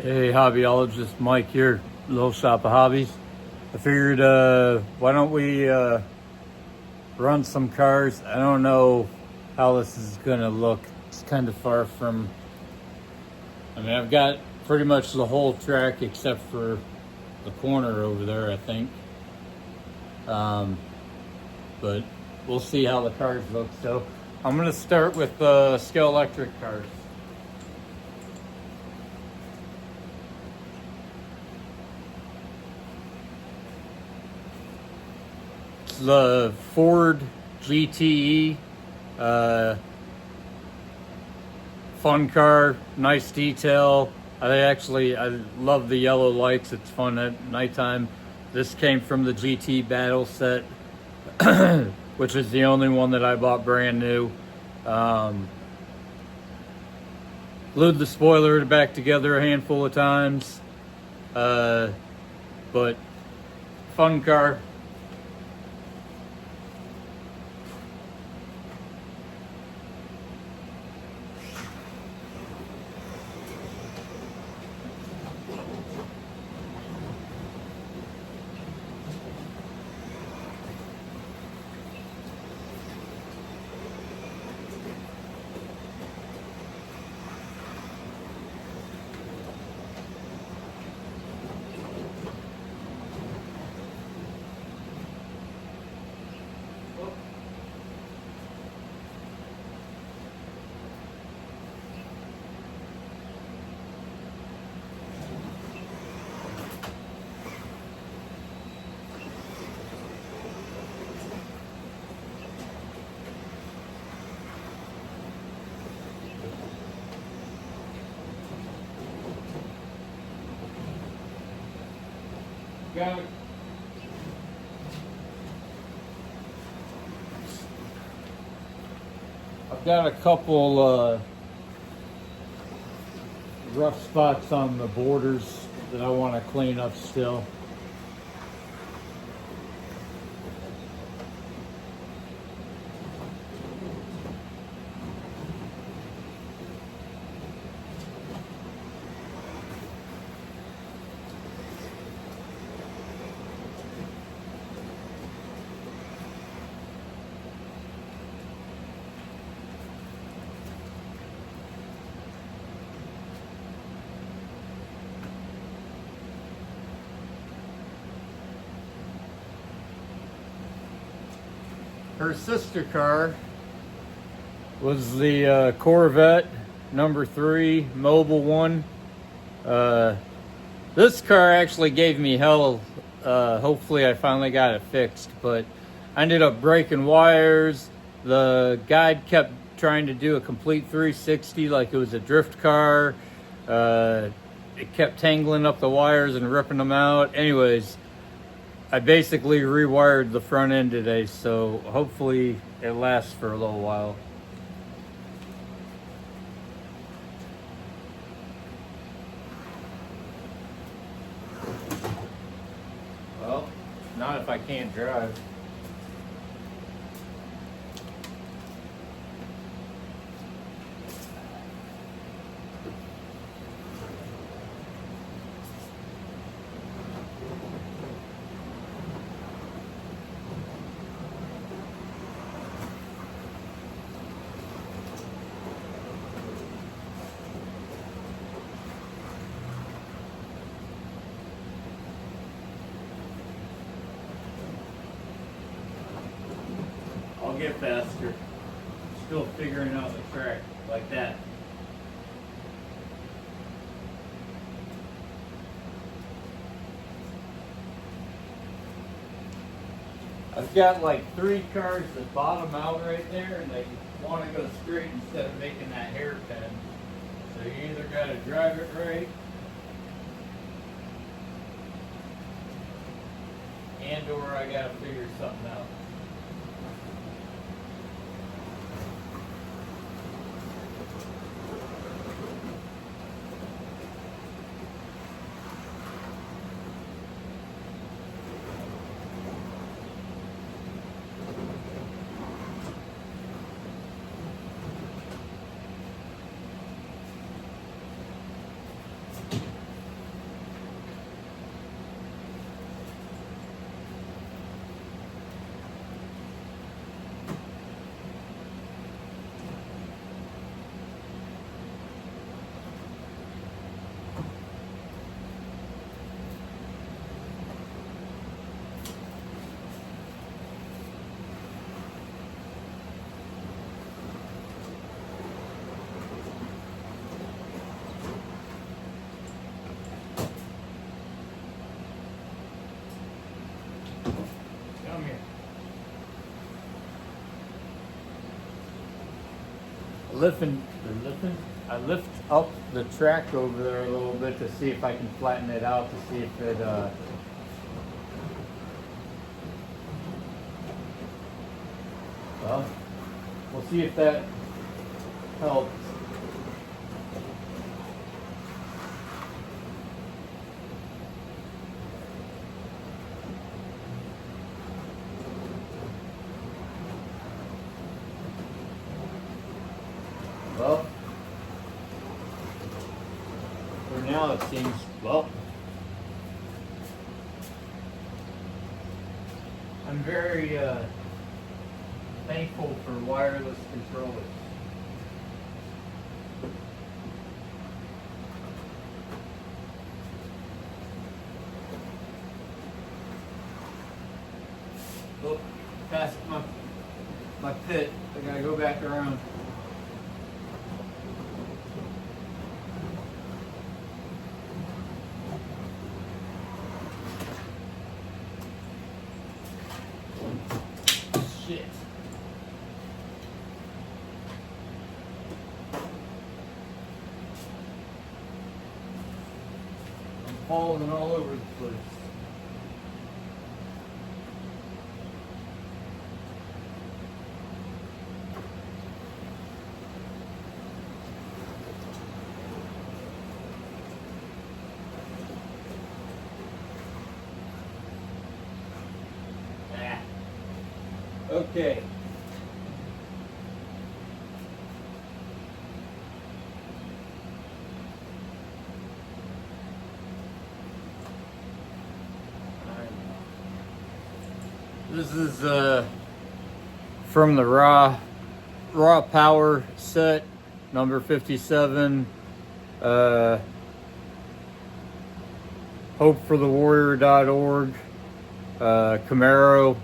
Hey, hobbyologist Mike here, Little Shop of Hobbies. I figured, why don't we run some cars? I don't know how this is gonna look. It's kind of far from. I've got pretty much the whole track except for the corner over there, I think. But we'll see how the cars look. So I'm gonna start with scalextric cars. The Ford GTE, fun car, nice detail. I love the yellow lights. It's fun at nighttime. This came from the GT Battle set, which is the only one that I bought brand new. Glued the spoiler back together a handful of times, but fun car. Got it. I've got a couple rough spots on the borders that I want to clean up still. Her sister car was the Corvette number 3 Mobile one. This car actually gave me hell. Hopefully I finally got it fixed, but I ended up breaking wires. The guide kept trying to do a complete 360 like it was a drift car. It kept tangling up the wires and ripping them out. Anyways, I basically rewired the front end today, so hopefully it lasts for a little while. Well, not if I can't drive. I'll get faster. Still figuring out the track like that. I've got like 3 cars that bottom out right there and they want to go straight instead of making that hairpin. So you either got to drive it right and or I got to figure something out. I lift up the track over there a little bit to see if I can flatten it out, to see if it well, we'll see if that helps. Well, for now it seems, well, I'm very thankful for wireless controllers. Oh, past my pit, I gotta go back around. Shit. I'm falling all over the place. Okay. This is from the raw power set number 57. hopeforthewarrior.org. Camaro.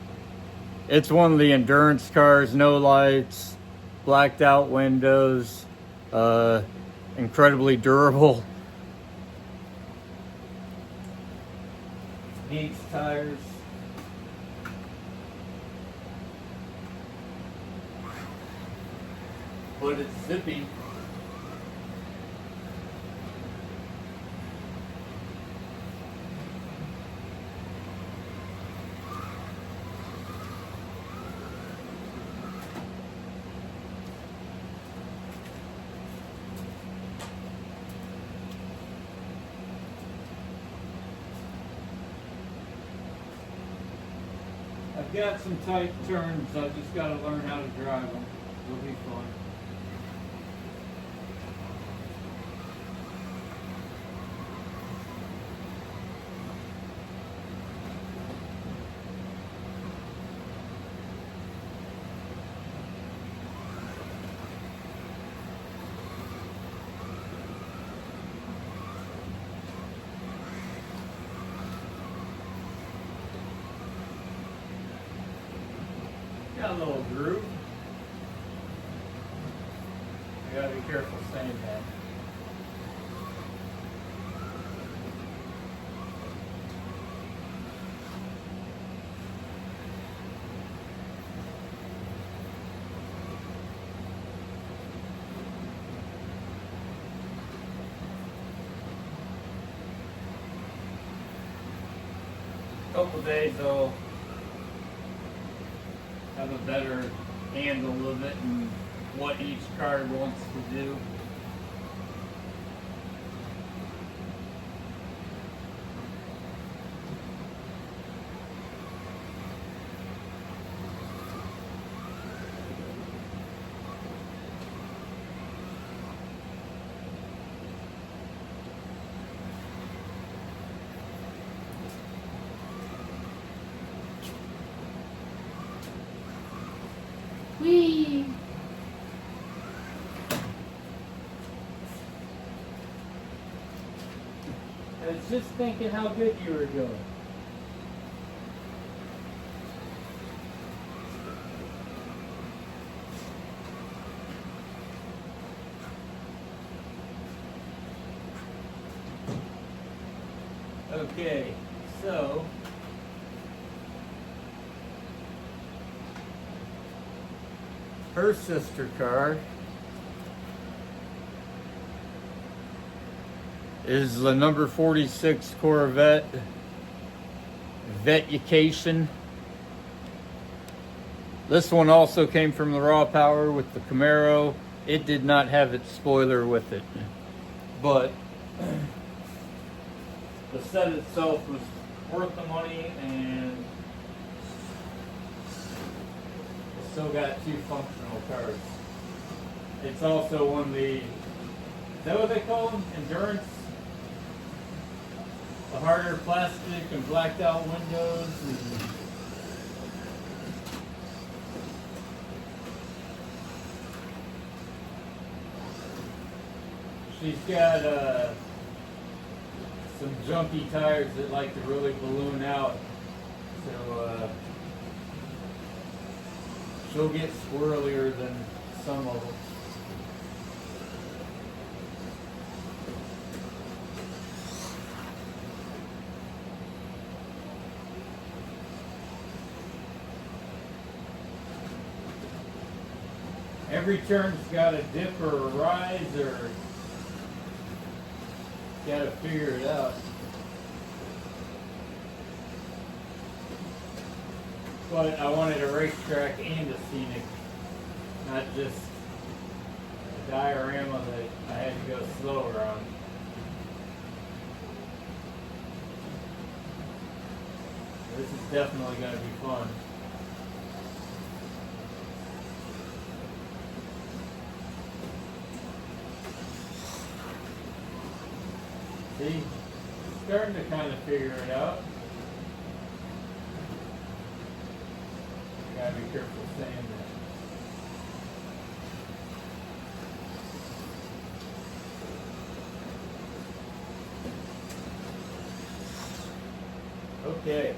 It's one of the endurance cars, no lights, blacked out windows, incredibly durable. Needs tires. But it's zippy. I've got some tight turns, I just got to learn how to drive them. It'll be fun. Got a little groove. I gotta be careful saying that. Couple days though. Have a better handle of it and what each car wants to do. Whee! I was just thinking how good you were doing. Okay, so her sister car is the number 46 Corvette Vetucation. This one also came from the Raw Power with the Camaro. It did not have its spoiler with it, but the set itself was worth the money, and it's still got two functional cars. It's also one of the, is that what they call them? Endurance? The harder plastic and blacked out windows. She's got some junky tires that like to really balloon out, so she'll get squirrelier than some of them. Every turn's got a dip or a rise, or gotta figure it out. But I wanted a racetrack and a scenic, not just a diorama that I had to go slow around. This is definitely going to be fun. See, starting to kind of figure it out. Gotta be careful saying that. Okay.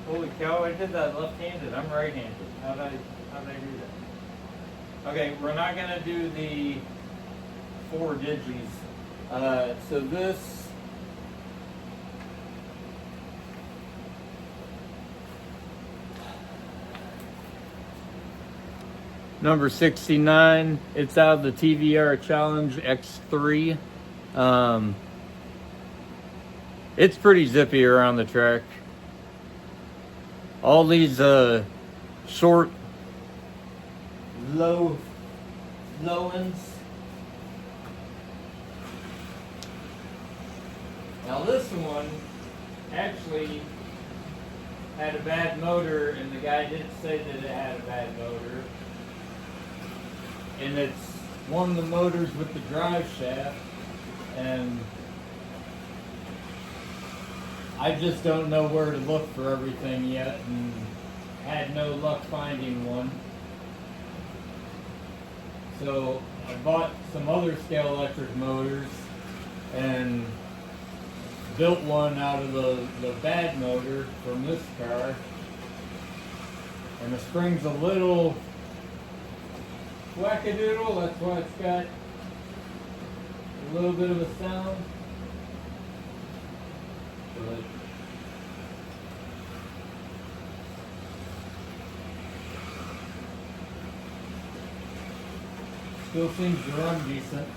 Holy cow, I did that left-handed. I'm right-handed. How'd I do that? Okay, we're not gonna do the 4 digis. So this number 69, it's out of the TVR Challenge X3. It's pretty zippy around the track. All these short, low ends. Now this one actually had a bad motor, and the guy didn't say that it had a bad motor. And it's one of the motors with the drive shaft, and I just don't know where to look for everything yet, and had no luck finding one. So I bought some other scalextric motors and built one out of the bad motor from this car. And the spring's a little wackadoodle, that's why it's got a little bit of a sound. But still seems to run decent.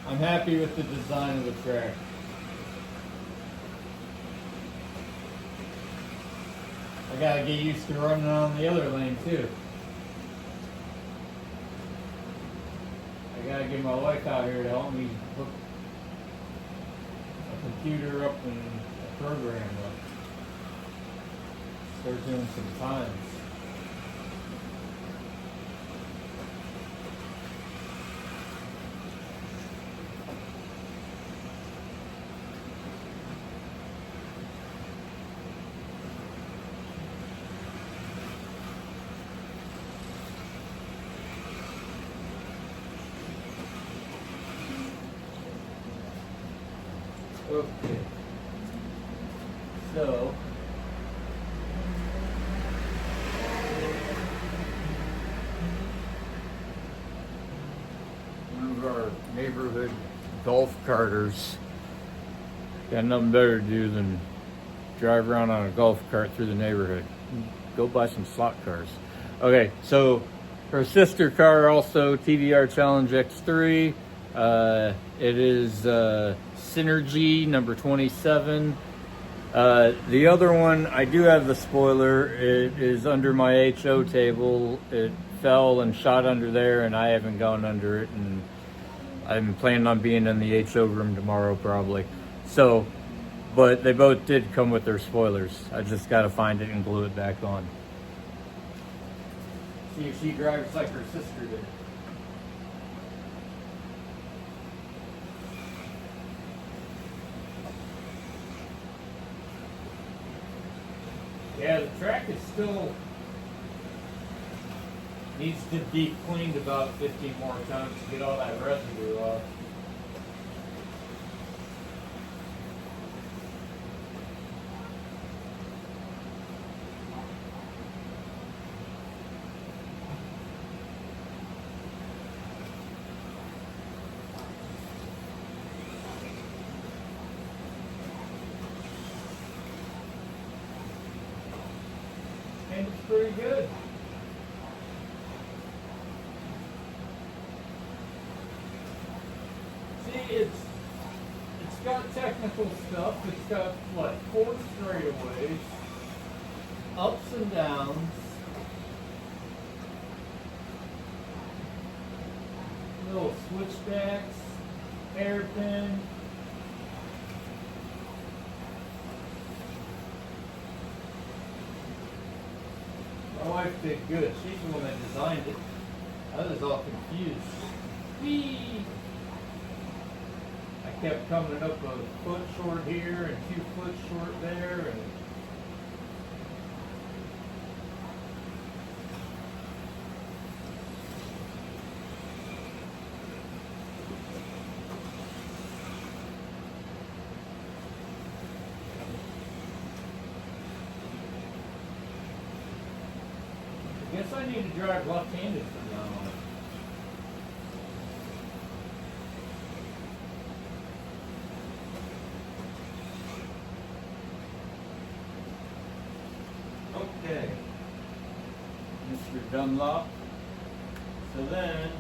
I'm happy with the design of the track. I gotta get used to running on the other lane too. I gotta get my wife out here to help me hook a computer up and a program up. Start doing some times. Okay, so one of our neighborhood golf carters got nothing better to do than drive around on a golf cart through the neighborhood. Go buy some slot cars. Okay, so her sister car also, TVR Challenge X3. It is Synergy number 27. The other one, I do have the spoiler. It is under my HO table. It fell and shot under there, and I haven't gone under it, and I'm planning on being in the HO room tomorrow probably. So, but they both did come with their spoilers. I just got to find it and glue it back on. See if she drives like her sister did. Yeah, the track is still needs to be cleaned about 15 more times to get all that residue off. And it's pretty good. See, it's got technical stuff. It's got what, 4 straightaways, ups and downs, little switchbacks, hairpin. My wife did good. She's the one that designed it. I was all confused. Whee! I kept coming up a foot short here and 2 foot short there, and I guess I need to drive left-handed from now on. Okay, Mr. Dunlop. So then,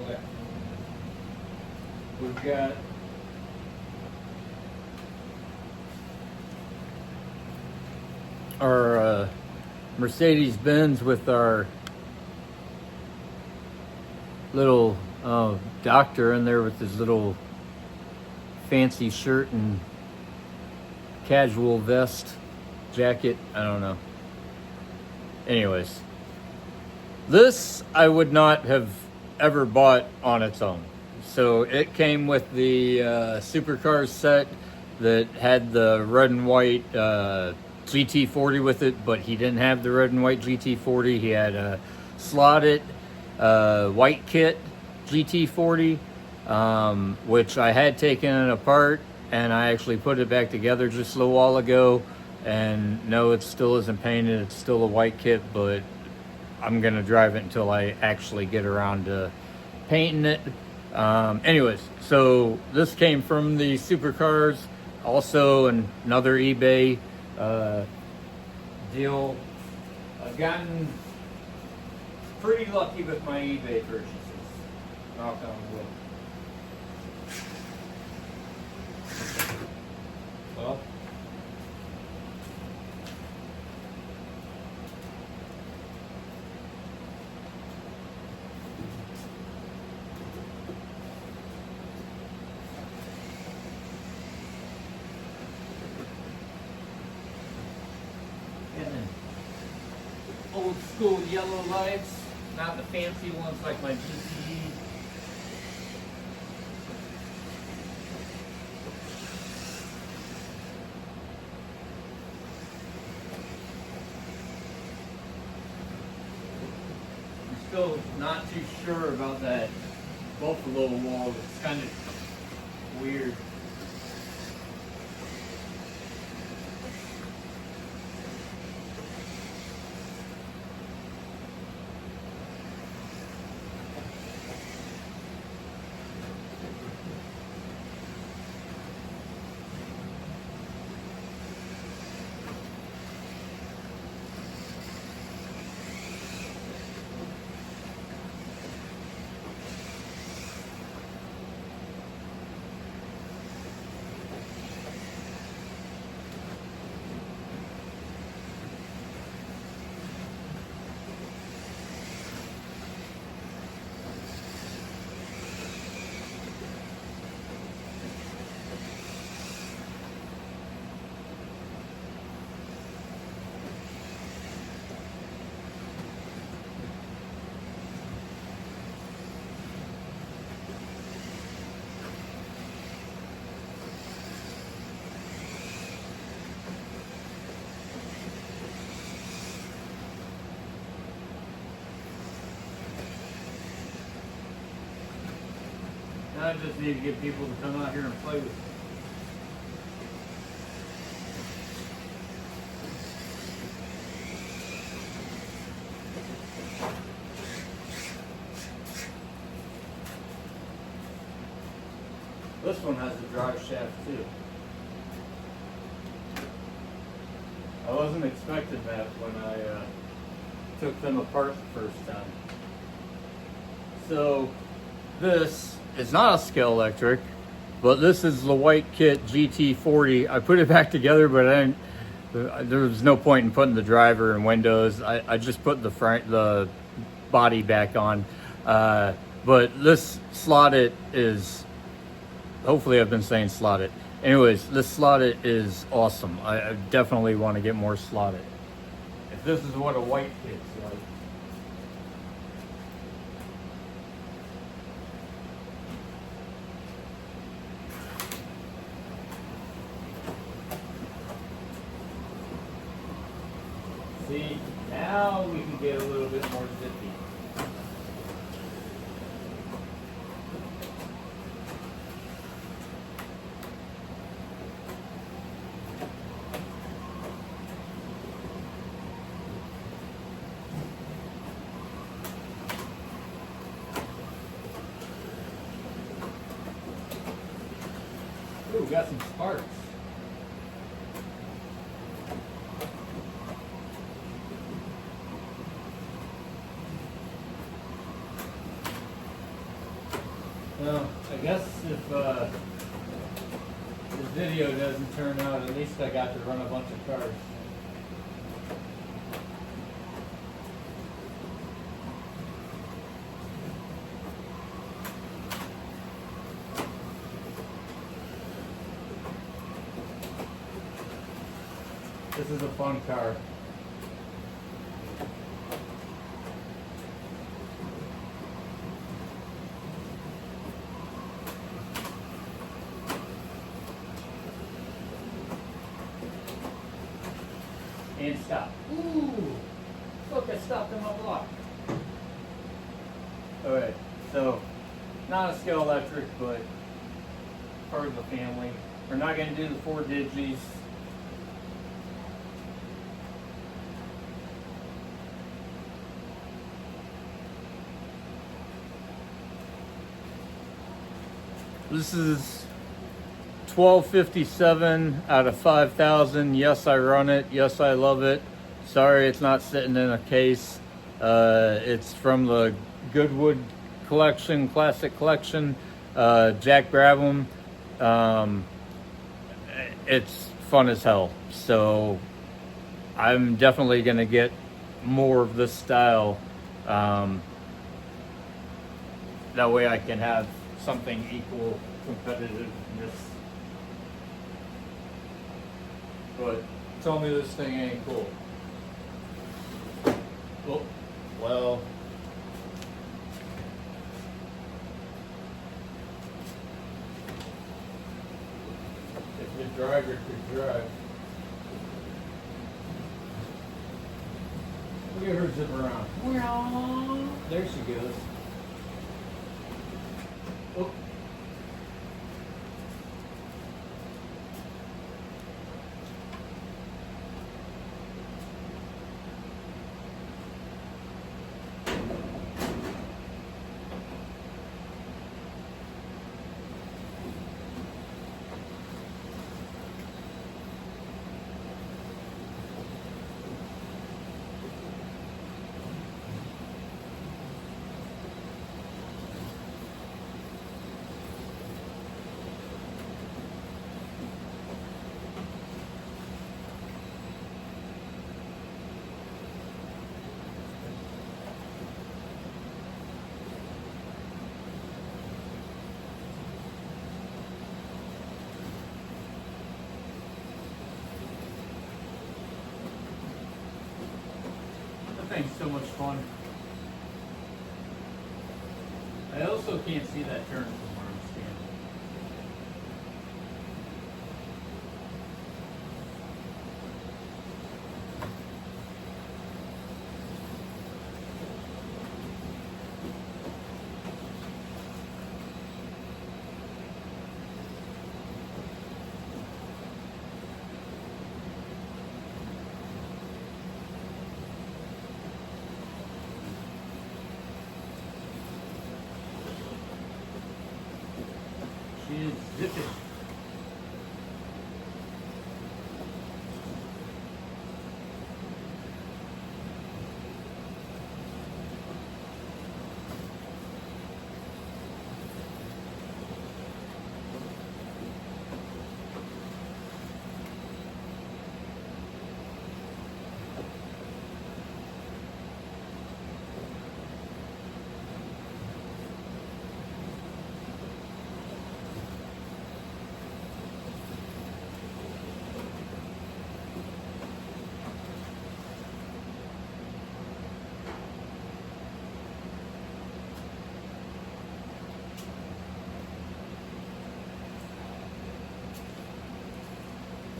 okay, we've got our Mercedes-Benz with our little doctor in there with his little fancy shirt and casual vest, jacket, I don't know. Anyways, this I would not have ever bought on its own. So it came with the supercars set that had the red and white GT40 with it, but he didn't have the red and white GT40. He had a slotted white kit GT40, which I had taken it apart, and I actually put it back together just a little while ago, and no, it still isn't painted. It's still a white kit, but I'm gonna drive it until I actually get around to painting it. Anyways, so this came from the supercars, also another eBay deal. I've gotten pretty lucky with my eBay purchases, knock on wood. Well, and then old school yellow lights. Not the fancy ones like my GTE. I'm still not too sure about that buffalo wall. It's kind of weird. I just need to get people to come out here and play with it. This one has a drive shaft too. I wasn't expecting that when I took them apart the first time. So this is not a scalextric, but this is the White Kit GT40. I put it back together, but there was no point in putting the driver and windows. I just put the body back on. But this slotted is, hopefully I've been saying slotted. Anyways, this slotted is awesome. I definitely want to get more slotted. If this is what a White Kit's like. See, now we can get a little bit more zippy. Ooh, we got some sparks. Well, I guess if this video doesn't turn out, at least I got to run a bunch of cars. This is a fun car. And stop. Ooh! Look, I stopped in my block. Alright, so not a scalextric, but part of the family. We're not going to do the 4 digis. This is 1257 out of 5,000. Yes, I run it. Yes, I love it. Sorry, it's not sitting in a case. It's from the Goodwood collection, classic collection. Jack Brabham. It's fun as hell. So I'm definitely going to get more of this style. That way I can have something equal competitiveness. But tell me this thing ain't cool. Oh, well. If the driver could drive. Look at her zip around. There she goes. Oh. That thing's so much fun. I also can't see that turn from where I'm standing. is zipping.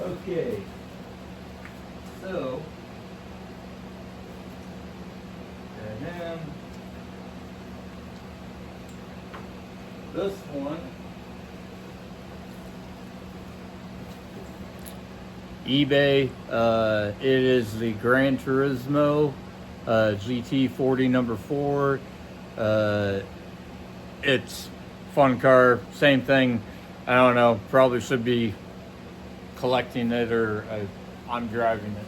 Okay, so, and then this one, eBay, it is the Gran Turismo GT40 number 4. It's fun car, same thing. I don't know, probably should be collecting it, or I'm driving it.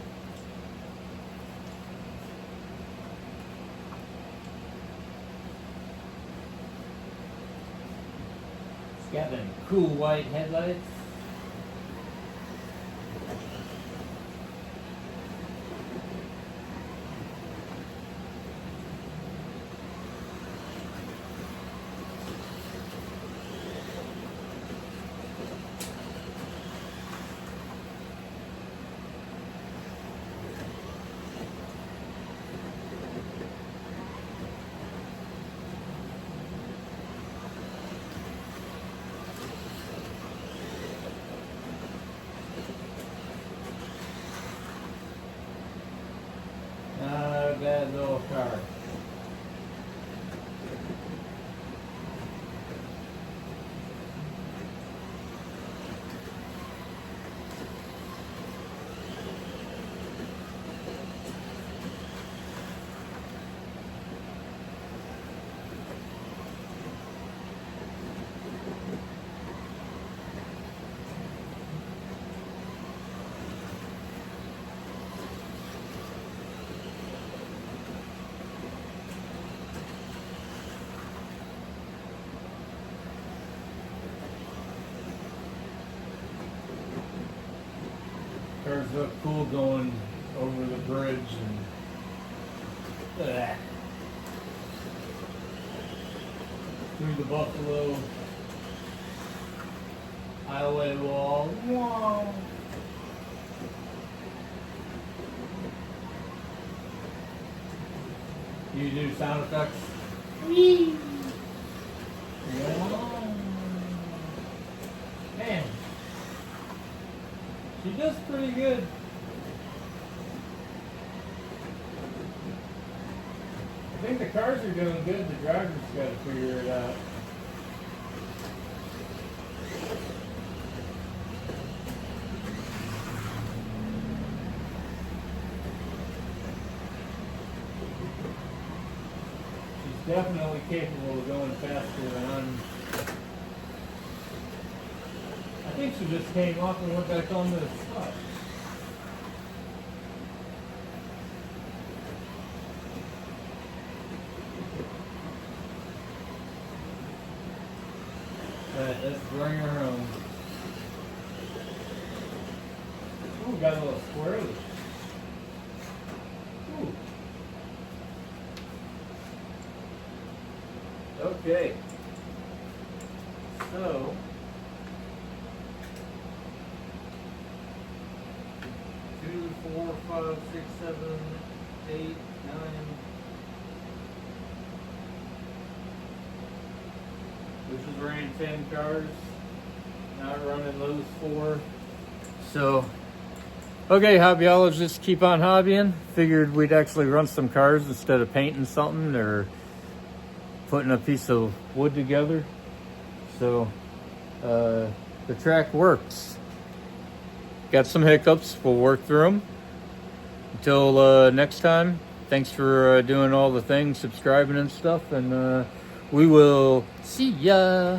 It's got them cool white headlights. Not a bad little car. Cars look cool going over the bridge, and look at that. Through the Buffalo highway wall. Whoa. You do sound effects? Whee! Whoa. Man. She does pretty good. I think the cars are doing good. The driver's got to figure it out. She's definitely capable of going faster than I'm. I think she just came off and went back on the spot. Alright, let's bring her home. Ooh, got a little squirrely. Ooh. Okay. So, 2, 4, 5, 6, 7, 8, 9. Which is running 10 cars. Not running those 4. So, okay, hobbyologists keep on hobbying. Figured we'd actually run some cars instead of painting something or putting a piece of wood together. So, the track works. Got some hiccups, we'll work through them. Until next time, thanks for doing all the things, subscribing and stuff, and we will see ya.